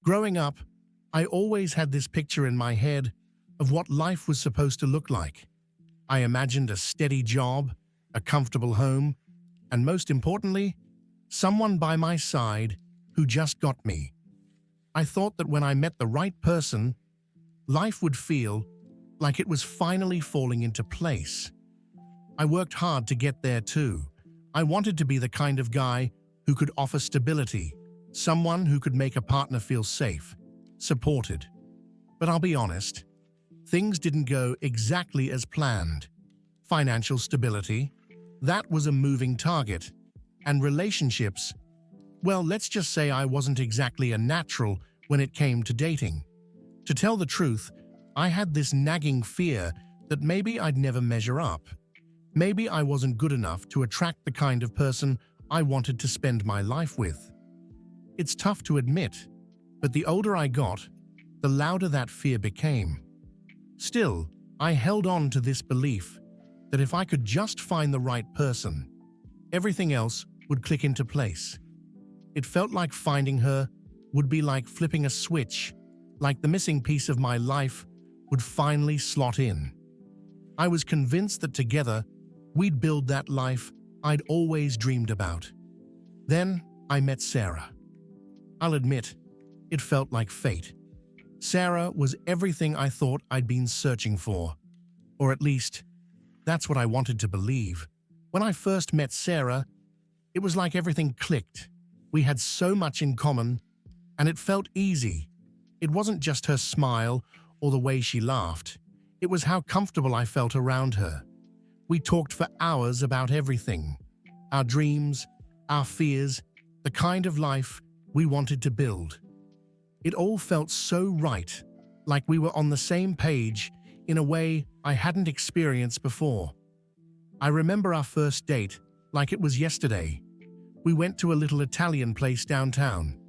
Growing up, I always had this picture in my head of what life was supposed to look like. I imagined a steady job, a comfortable home, and most importantly, someone by my side who just got me. I thought that when I met the right person, life would feel like it was finally falling into place. I worked hard to get there too. I wanted to be the kind of guy who could offer stability, someone who could make a partner feel safe, supported. But I'll be honest, things didn't go exactly as planned. Financial stability, that was a moving target. And relationships, well, let's just say I wasn't exactly a natural when it came to dating. To tell the truth, I had this nagging fear that maybe I'd never measure up. Maybe I wasn't good enough to attract the kind of person I wanted to spend my life with. It's tough to admit, but the older I got, the louder that fear became. Still, I held on to this belief that if I could just find the right person, everything else would click into place. It felt like finding her would be like flipping a switch, like the missing piece of my life would finally slot in. I was convinced that together, we'd build that life I'd always dreamed about. Then I met Sarah. I'll admit, it felt like fate. Sarah was everything I thought I'd been searching for. Or at least, that's what I wanted to believe. When I first met Sarah, it was like everything clicked. We had so much in common, and it felt easy. It wasn't just her smile or the way she laughed. It was how comfortable I felt around her. We talked for hours about everything. Our dreams, our fears, the kind of life we wanted to build. It all felt so right, like we were on the same page in a way I hadn't experienced before. I remember our first date like it was yesterday. We went to a little Italian place downtown,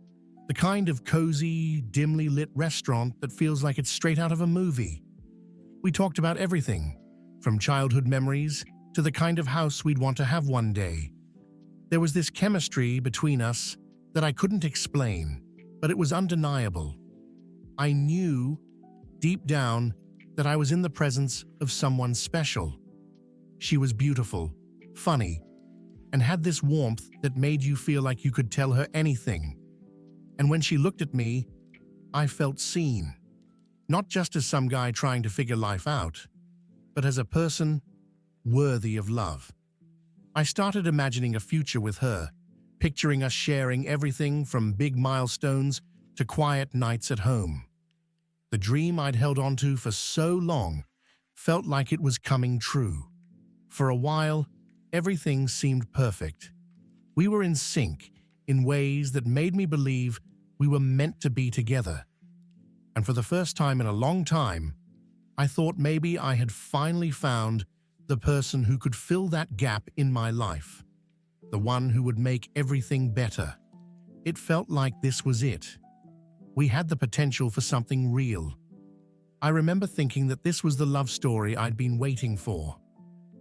the kind of cozy, dimly lit restaurant that feels like it's straight out of a movie. We talked about everything, from childhood memories to the kind of house we'd want to have one day. There was this chemistry between us that I couldn't explain, but it was undeniable. I knew, deep down, that I was in the presence of someone special. She was beautiful, funny, and had this warmth that made you feel like you could tell her anything. And when she looked at me, I felt seen. Not just as some guy trying to figure life out, but as a person worthy of love. I started imagining a future with her, picturing us sharing everything from big milestones to quiet nights at home. The dream I'd held onto for so long felt like it was coming true. For a while, everything seemed perfect. We were in sync in ways that made me believe we were meant to be together. And for the first time in a long time, I thought maybe I had finally found the person who could fill that gap in my life, the one who would make everything better. It felt like this was it. We had the potential for something real. I remember thinking that this was the love story I'd been waiting for.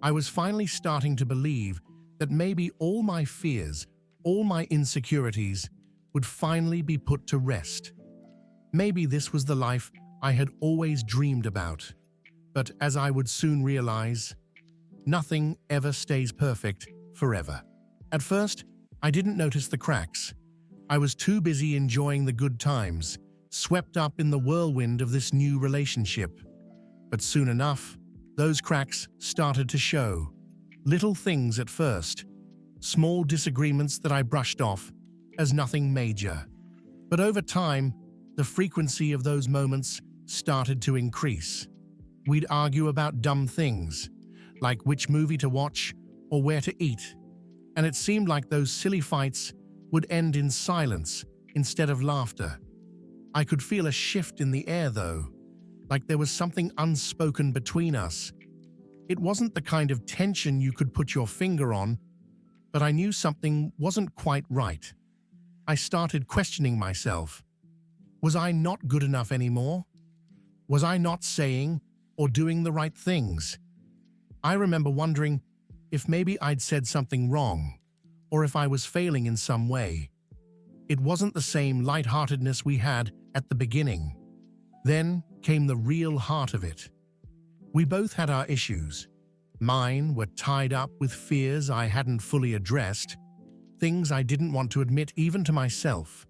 I was finally starting to believe that maybe all my fears, all my insecurities, would finally be put to rest. Maybe this was the life I had always dreamed about. But as I would soon realize, nothing ever stays perfect forever. At first, I didn't notice the cracks. I was too busy enjoying the good times, swept up in the whirlwind of this new relationship. But soon enough, those cracks started to show. Little things at first, small disagreements that I brushed off as nothing major. But over time, the frequency of those moments started to increase. We'd argue about dumb things, like which movie to watch or where to eat. And it seemed like those silly fights would end in silence instead of laughter. I could feel a shift in the air though, like there was something unspoken between us. It wasn't the kind of tension you could put your finger on, but I knew something wasn't quite right. I started questioning myself. Was I not good enough anymore? Was I not saying or doing the right things? I remember wondering if maybe I'd said something wrong, or if I was failing in some way. It wasn't the same lightheartedness we had at the beginning. Then came the real heart of it. We both had our issues. Mine were tied up with fears I hadn't fully addressed, things I didn't want to admit even to myself.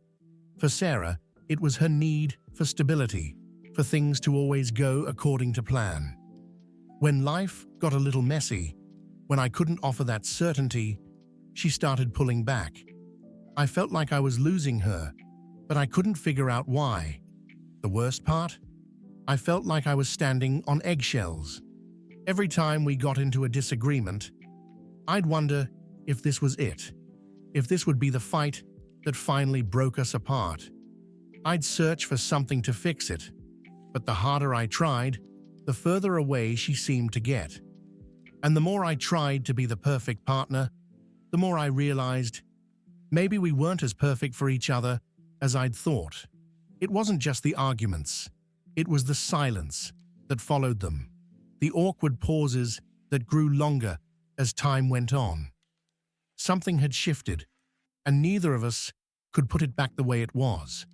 For Sarah, it was her need for stability, for things to always go according to plan. When life got a little messy, when I couldn't offer that certainty, she started pulling back. I felt like I was losing her, but I couldn't figure out why. The worst part? I felt like I was standing on eggshells. Every time we got into a disagreement, I'd wonder if this was it, if this would be the fight that finally broke us apart. I'd search for something to fix it, but the harder I tried, the further away she seemed to get. And the more I tried to be the perfect partner, the more I realized maybe we weren't as perfect for each other as I'd thought. It wasn't just the arguments, it was the silence that followed them, the awkward pauses that grew longer as time went on. Something had shifted, and neither of us could put it back the way it was.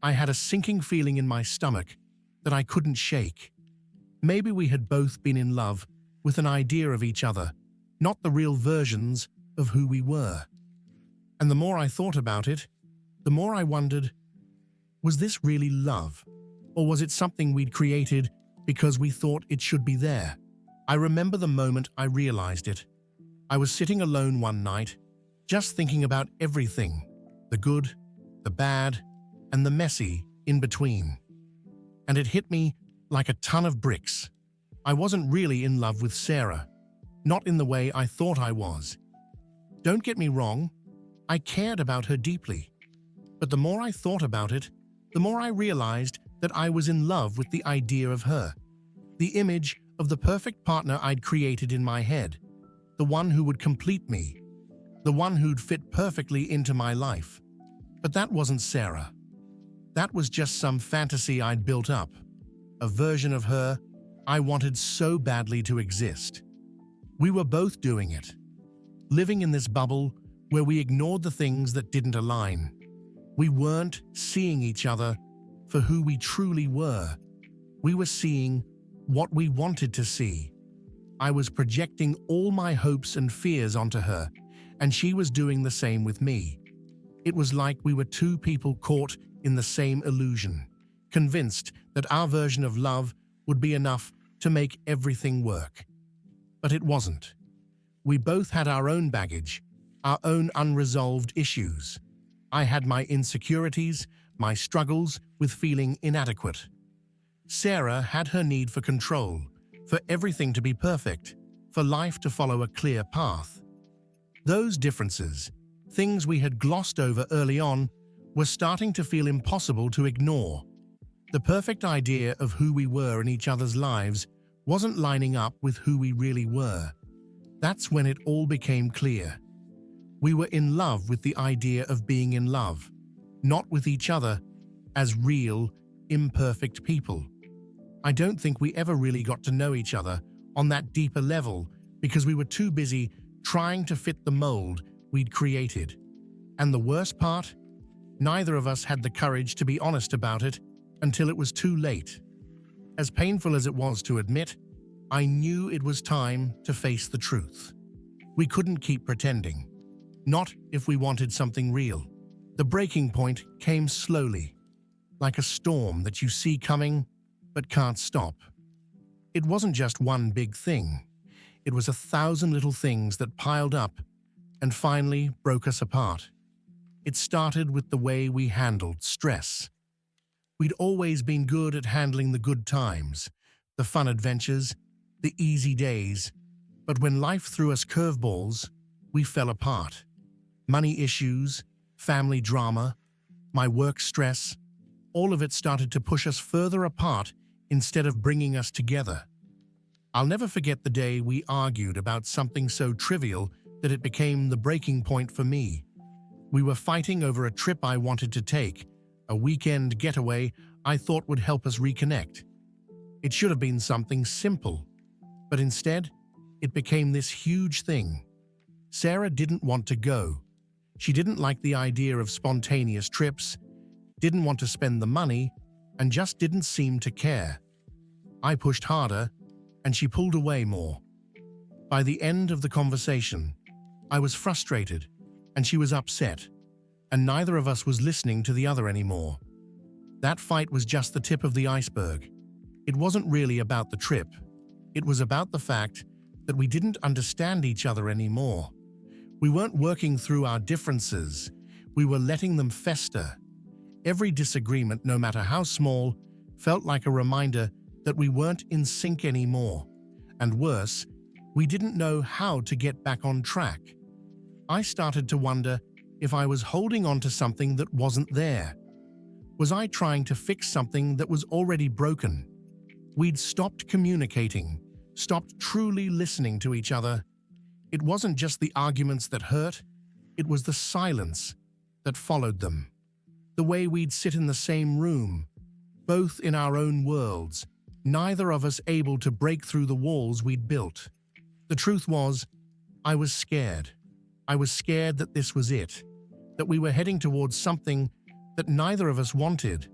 I had a sinking feeling in my stomach that I couldn't shake. Maybe we had both been in love with an idea of each other, not the real versions of who we were. And the more I thought about it, the more I wondered, was this really love? Or was it something we'd created because we thought it should be there? I remember the moment I realized it. I was sitting alone one night, just thinking about everything, the good, the bad, and the messy in between. And it hit me like a ton of bricks. I wasn't really in love with Sarah, not in the way I thought I was. Don't get me wrong, I cared about her deeply. But the more I thought about it, the more I realized that I was in love with the idea of her, the image of the perfect partner I'd created in my head, the one who would complete me, the one who'd fit perfectly into my life. But that wasn't Sarah. That was just some fantasy I'd built up, a version of her I wanted so badly to exist. We were both doing it, living in this bubble where we ignored the things that didn't align. We weren't seeing each other for who we truly were. We were seeing what we wanted to see. I was projecting all my hopes and fears onto her, and she was doing the same with me. It was like we were two people caught in the same illusion, convinced that our version of love would be enough to make everything work. But it wasn't. We both had our own baggage, our own unresolved issues. I had my insecurities, my struggles with feeling inadequate. Sarah had her need for control, for everything to be perfect, for life to follow a clear path. Those differences, things we had glossed over early on, were starting to feel impossible to ignore. The perfect idea of who we were in each other's lives wasn't lining up with who we really were. That's when it all became clear. We were in love with the idea of being in love, not with each other as real, imperfect people. I don't think we ever really got to know each other on that deeper level because we were too busy trying to fit the mold we'd created. And the worst part? Neither of us had the courage to be honest about it until it was too late. As painful as it was to admit, I knew it was time to face the truth. We couldn't keep pretending. Not if we wanted something real. The breaking point came slowly, like a storm that you see coming but can't stop. It wasn't just one big thing. It was 1,000 little things that piled up and finally broke us apart. It started with the way we handled stress. We'd always been good at handling the good times, the fun adventures, the easy days, but when life threw us curveballs, we fell apart. Money issues, family drama, my work stress, all of it started to push us further apart instead of bringing us together. I'll never forget the day we argued about something so trivial that it became the breaking point for me. We were fighting over a trip I wanted to take, a weekend getaway I thought would help us reconnect. It should have been something simple, but instead, it became this huge thing. Sarah didn't want to go. She didn't like the idea of spontaneous trips, didn't want to spend the money, and just didn't seem to care. I pushed harder, and she pulled away more. By the end of the conversation, I was frustrated, and she was upset, and neither of us was listening to the other anymore. That fight was just the tip of the iceberg. It wasn't really about the trip. It was about the fact that we didn't understand each other anymore. We weren't working through our differences. We were letting them fester. Every disagreement, no matter how small, felt like a reminder that we weren't in sync anymore. And worse, we didn't know how to get back on track. I started to wonder if I was holding on to something that wasn't there. Was I trying to fix something that was already broken? We'd stopped communicating, stopped truly listening to each other. It wasn't just the arguments that hurt, it was the silence that followed them. The way we'd sit in the same room, both in our own worlds, neither of us able to break through the walls we'd built. The truth was, I was scared. I was scared that this was it, that we were heading towards something that neither of us wanted.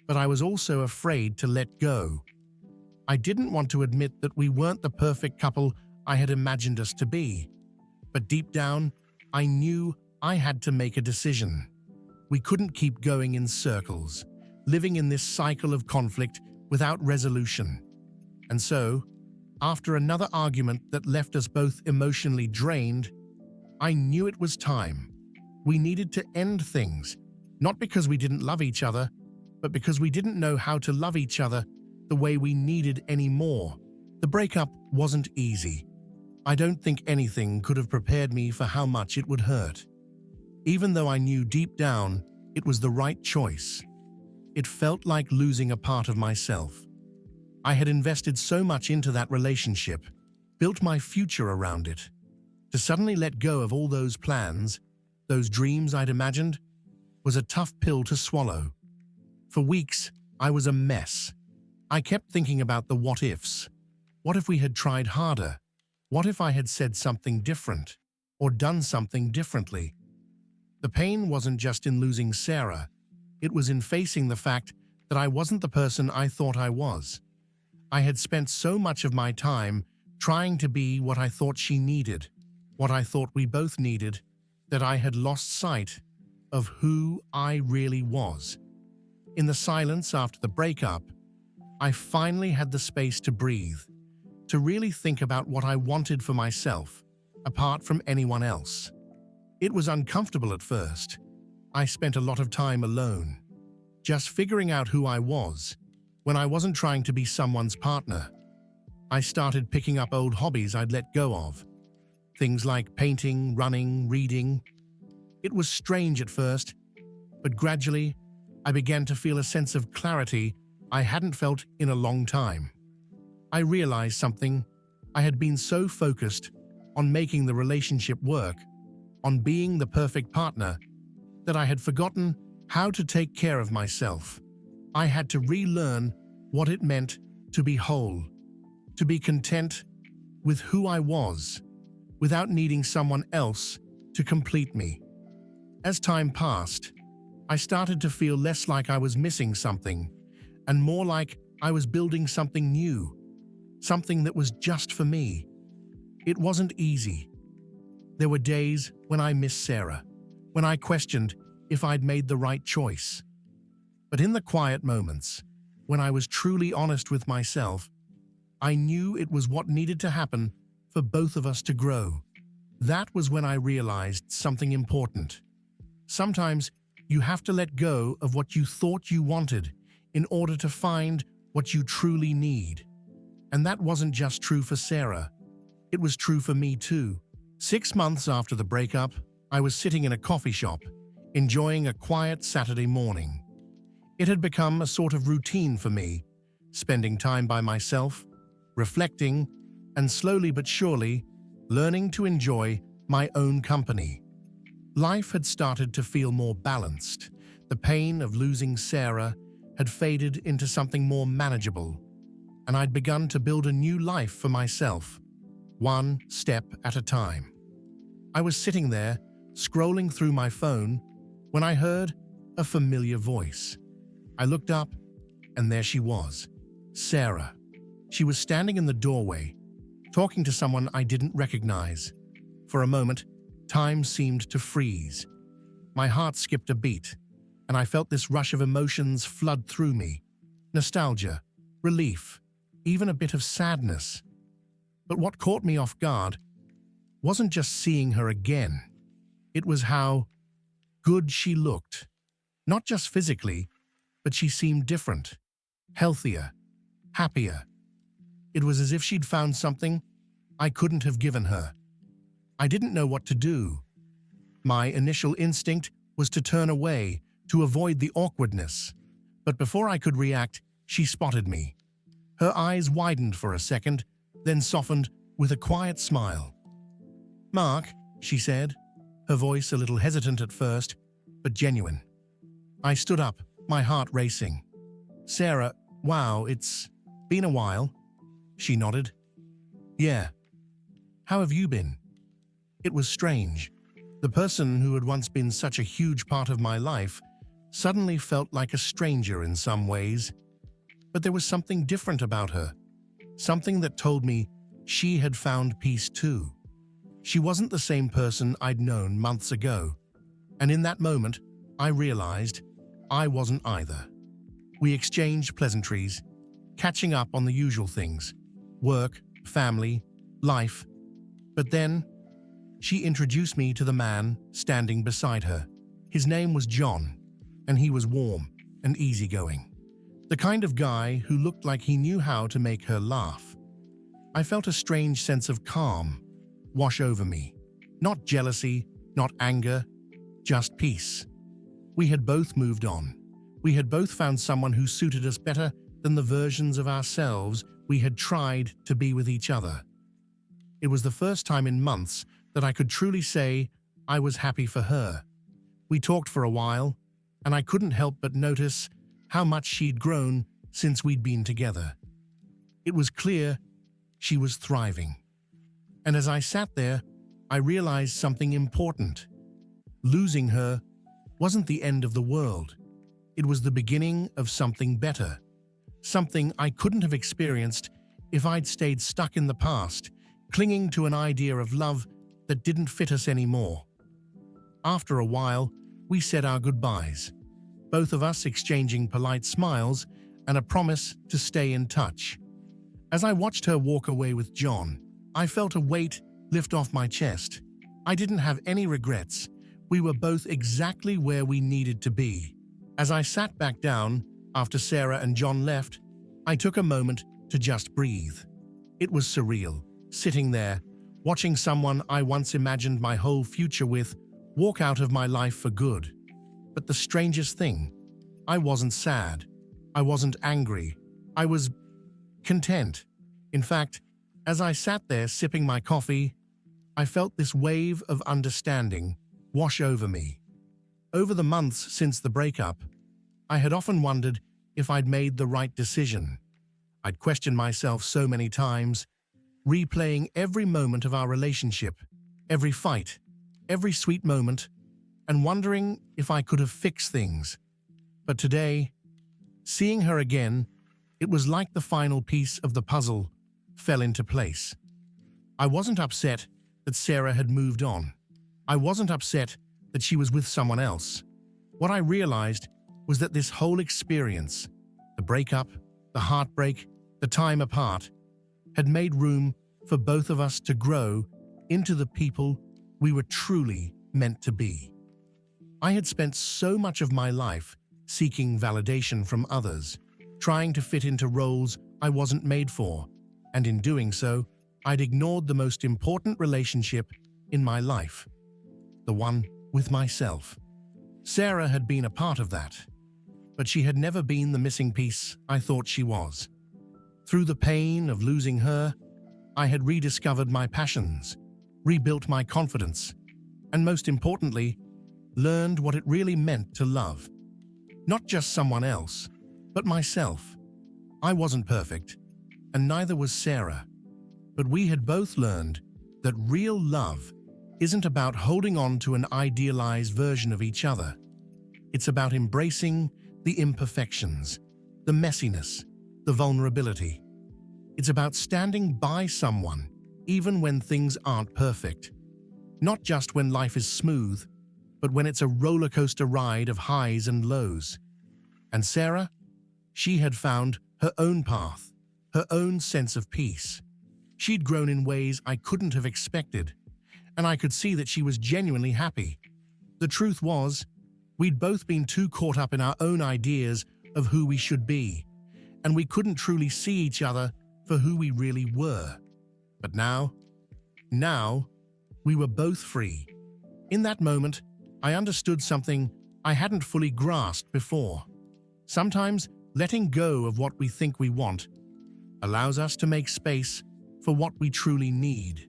But I was also afraid to let go. I didn't want to admit that we weren't the perfect couple I had imagined us to be. But deep down, I knew I had to make a decision. We couldn't keep going in circles, living in this cycle of conflict without resolution. And so, after another argument that left us both emotionally drained, I knew it was time. We needed to end things, not because we didn't love each other, but because we didn't know how to love each other the way we needed anymore. The breakup wasn't easy. I don't think anything could have prepared me for how much it would hurt. Even though I knew deep down it was the right choice, it felt like losing a part of myself. I had invested so much into that relationship, built my future around it. To suddenly let go of all those plans, those dreams I'd imagined, was a tough pill to swallow. For weeks, I was a mess. I kept thinking about the what-ifs. What if we had tried harder? What if I had said something different, or done something differently? The pain wasn't just in losing Sarah. It was in facing the fact that I wasn't the person I thought I was. I had spent so much of my time trying to be what I thought she needed, what I thought we both needed, that I had lost sight of who I really was. In the silence after the breakup, I finally had the space to breathe, to really think about what I wanted for myself, apart from anyone else. It was uncomfortable at first. I spent a lot of time alone, just figuring out who I was, when I wasn't trying to be someone's partner. I started picking up old hobbies I'd let go of. Things like painting, running, reading. It was strange at first, but gradually I began to feel a sense of clarity I hadn't felt in a long time. I realized something. I had been so focused on making the relationship work, on being the perfect partner, that I had forgotten how to take care of myself. I had to relearn what it meant to be whole, to be content with who I was, without needing someone else to complete me. As time passed, I started to feel less like I was missing something, and more like I was building something new, something that was just for me. It wasn't easy. There were days when I missed Sarah, when I questioned if I'd made the right choice. But in the quiet moments, when I was truly honest with myself, I knew it was what needed to happen for both of us to grow. That was when I realized something important. Sometimes you have to let go of what you thought you wanted in order to find what you truly need. And that wasn't just true for Sarah. It was true for me too. 6 months after the breakup, I was sitting in a coffee shop, enjoying a quiet Saturday morning. It had become a sort of routine for me, spending time by myself, reflecting, and slowly but surely, learning to enjoy my own company. Life had started to feel more balanced. The pain of losing Sarah had faded into something more manageable, and I'd begun to build a new life for myself, one step at a time. I was sitting there, scrolling through my phone, when I heard a familiar voice. I looked up, and there she was, Sarah. She was standing in the doorway, talking to someone I didn't recognize. For a moment, time seemed to freeze. My heart skipped a beat, and I felt this rush of emotions flood through me. Nostalgia, relief, even a bit of sadness. But what caught me off guard wasn't just seeing her again. It was how good she looked. Not just physically, but she seemed different, healthier, happier. It was as if she'd found something I couldn't have given her. I didn't know what to do. My initial instinct was to turn away, to avoid the awkwardness. But before I could react, she spotted me. Her eyes widened for a second, then softened with a quiet smile. "Mark," she said, her voice a little hesitant at first, but genuine. I stood up, my heart racing. "Sarah, wow, it's been a while." She nodded. "Yeah. How have you been?" It was strange. The person who had once been such a huge part of my life suddenly felt like a stranger in some ways. But there was something different about her, something that told me she had found peace too. She wasn't the same person I'd known months ago, and in that moment, I realized I wasn't either. We exchanged pleasantries, catching up on the usual things: work, family, life. But then, she introduced me to the man standing beside her. His name was John, and he was warm and easygoing. The kind of guy who looked like he knew how to make her laugh. I felt a strange sense of calm wash over me. Not jealousy, not anger, just peace. We had both moved on. We had both found someone who suited us better than the versions of ourselves we had tried to be with each other. It was the first time in months that I could truly say I was happy for her. We talked for a while, and I couldn't help but notice how much she'd grown since we'd been together. It was clear she was thriving. And as I sat there, I realized something important. Losing her wasn't the end of the world. It was the beginning of something better. Something I couldn't have experienced if I'd stayed stuck in the past, clinging to an idea of love that didn't fit us anymore. After a while, we said our goodbyes, both of us exchanging polite smiles and a promise to stay in touch. As I watched her walk away with John, I felt a weight lift off my chest. I didn't have any regrets. We were both exactly where we needed to be. As I sat back down after Sarah and John left, I took a moment to just breathe. It was surreal, sitting there, watching someone I once imagined my whole future with walk out of my life for good. But the strangest thing, I wasn't sad. I wasn't angry. I was content. In fact, as I sat there sipping my coffee, I felt this wave of understanding wash over me. Over the months since the breakup, I had often wondered if I'd made the right decision. I'd questioned myself so many times, replaying every moment of our relationship, every fight, every sweet moment, and wondering if I could have fixed things. But today, seeing her again, it was like the final piece of the puzzle fell into place. I wasn't upset that Sarah had moved on. I wasn't upset that she was with someone else. What I realized was that this whole experience, the breakup, the heartbreak, the time apart, had made room for both of us to grow into the people we were truly meant to be. I had spent so much of my life seeking validation from others, trying to fit into roles I wasn't made for, and in doing so, I'd ignored the most important relationship in my life, the one with myself. Sarah had been a part of that, but she had never been the missing piece I thought she was. Through the pain of losing her, I had rediscovered my passions, rebuilt my confidence, and most importantly, learned what it really meant to love. Not just someone else, but myself. I wasn't perfect, and neither was Sarah. But we had both learned that real love isn't about holding on to an idealized version of each other. It's about embracing the imperfections, the messiness, the vulnerability. It's about standing by someone even when things aren't perfect. Not just when life is smooth, but when it's a roller coaster ride of highs and lows. And Sarah? She had found her own path, her own sense of peace. She'd grown in ways I couldn't have expected, and I could see that she was genuinely happy. The truth was, we'd both been too caught up in our own ideas of who we should be, and we couldn't truly see each other for who we really were. But now, we were both free. In that moment, I understood something I hadn't fully grasped before. Sometimes letting go of what we think we want allows us to make space for what we truly need.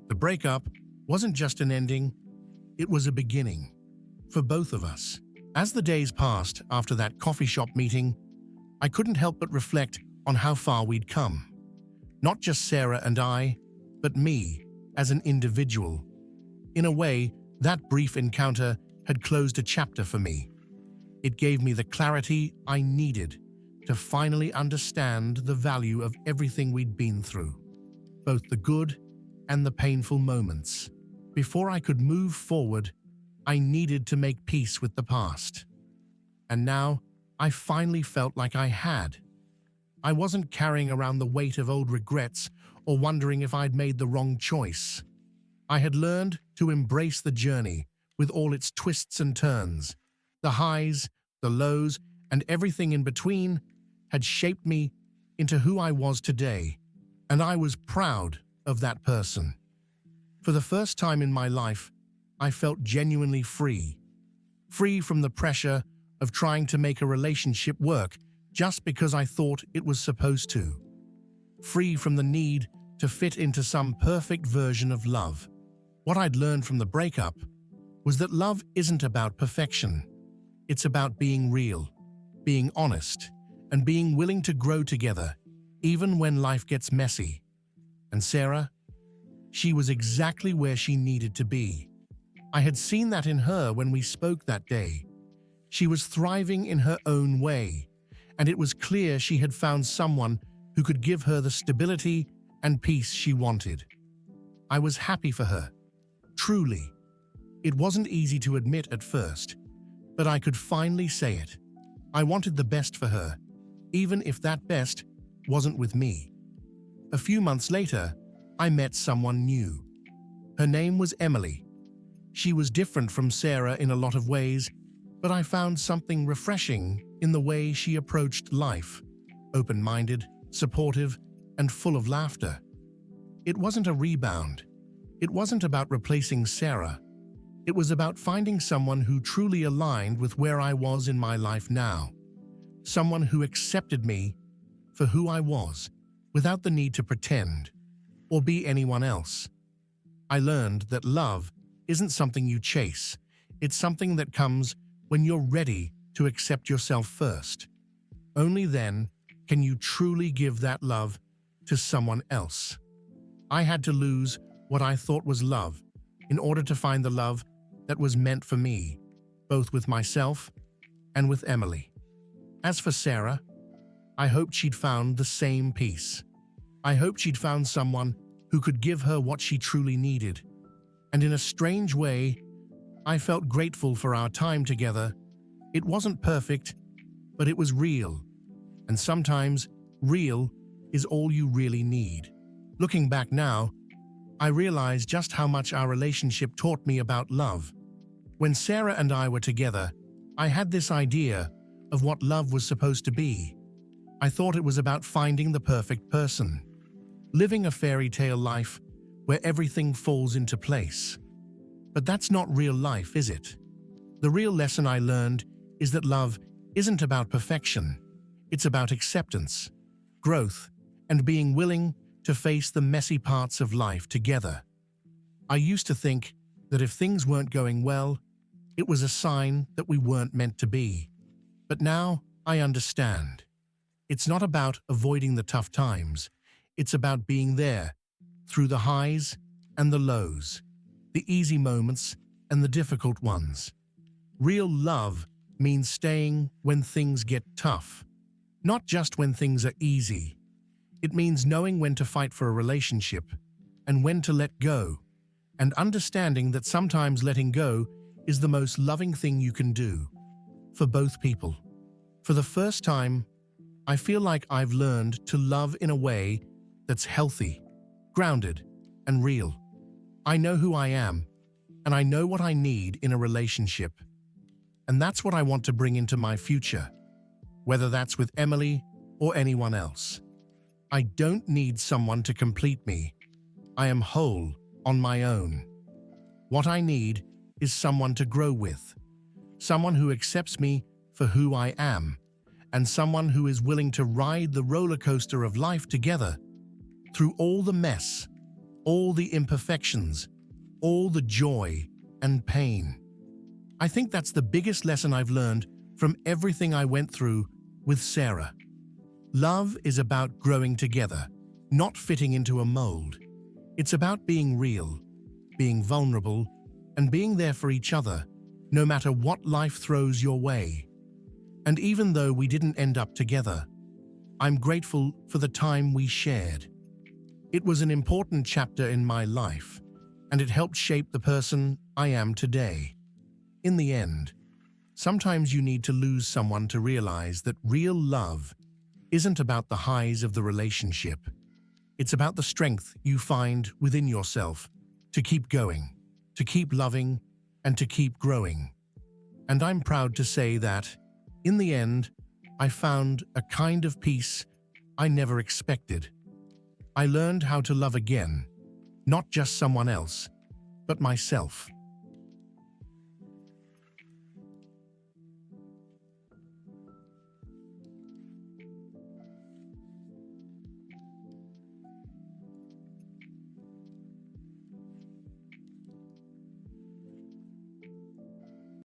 The breakup wasn't just an ending, it was a beginning for both of us. As the days passed after that coffee shop meeting, I couldn't help but reflect on how far we'd come. Not just Sarah and I, but me as an individual. In a way, that brief encounter had closed a chapter for me. It gave me the clarity I needed to finally understand the value of everything we'd been through, both the good and the painful moments. Before I could move forward, I needed to make peace with the past. And now, I finally felt like I had. I wasn't carrying around the weight of old regrets or wondering if I'd made the wrong choice. I had learned to embrace the journey with all its twists and turns. The highs, the lows, and everything in between had shaped me into who I was today, and I was proud of that person. For the first time in my life, I felt genuinely free. Free from the pressure of trying to make a relationship work just because I thought it was supposed to. Free from the need to fit into some perfect version of love. What I'd learned from the breakup was that love isn't about perfection. It's about being real, being honest, and being willing to grow together, even when life gets messy. And Sarah? She was exactly where she needed to be. I had seen that in her when we spoke that day. She was thriving in her own way, and it was clear she had found someone who could give her the stability and peace she wanted. I was happy for her, truly. It wasn't easy to admit at first, but I could finally say it. I wanted the best for her, even if that best wasn't with me. A few months later, I met someone new. Her name was Emily. She was different from Sarah in a lot of ways, but I found something refreshing in the way she approached life, open-minded, supportive, and full of laughter. It wasn't a rebound. It wasn't about replacing Sarah. It was about finding someone who truly aligned with where I was in my life now. Someone who accepted me for who I was, without the need to pretend or be anyone else. I learned that love isn't something you chase. It's something that comes when you're ready to accept yourself first. Only then can you truly give that love to someone else. I had to lose what I thought was love in order to find the love that was meant for me, both with myself and with Emily. As for Sarah, I hoped she'd found the same peace. I hoped she'd found someone who could give her what she truly needed. And in a strange way, I felt grateful for our time together. It wasn't perfect, but it was real. And sometimes, real is all you really need. Looking back now, I realize just how much our relationship taught me about love. When Sarah and I were together, I had this idea of what love was supposed to be. I thought it was about finding the perfect person, living a fairy tale life where everything falls into place. But that's not real life, is it? The real lesson I learned is that love isn't about perfection. It's about acceptance, growth, and being willing to face the messy parts of life together. I used to think that if things weren't going well, it was a sign that we weren't meant to be. But now I understand. It's not about avoiding the tough times. It's about being there through the highs and the lows, the easy moments and the difficult ones. Real love means staying when things get tough, not just when things are easy. It means knowing when to fight for a relationship and when to let go, and understanding that sometimes letting go is the most loving thing you can do for both people. For the first time, I feel like I've learned to love in a way that's healthy, grounded, and real. I know who I am, and I know what I need in a relationship. And that's what I want to bring into my future, whether that's with Emily or anyone else. I don't need someone to complete me. I am whole on my own. What I need is someone to grow with, someone who accepts me for who I am, and someone who is willing to ride the roller coaster of life together through all the mess, all the imperfections, all the joy and pain. I think that's the biggest lesson I've learned from everything I went through with Sarah. Love is about growing together, not fitting into a mold. It's about being real, being vulnerable, and being there for each other, no matter what life throws your way. And even though we didn't end up together, I'm grateful for the time we shared. It was an important chapter in my life, and it helped shape the person I am today. In the end, sometimes you need to lose someone to realize that real love isn't about the highs of the relationship. It's about the strength you find within yourself to keep going, to keep loving, and to keep growing. And I'm proud to say that, in the end, I found a kind of peace I never expected. I learned how to love again, not just someone else, but myself.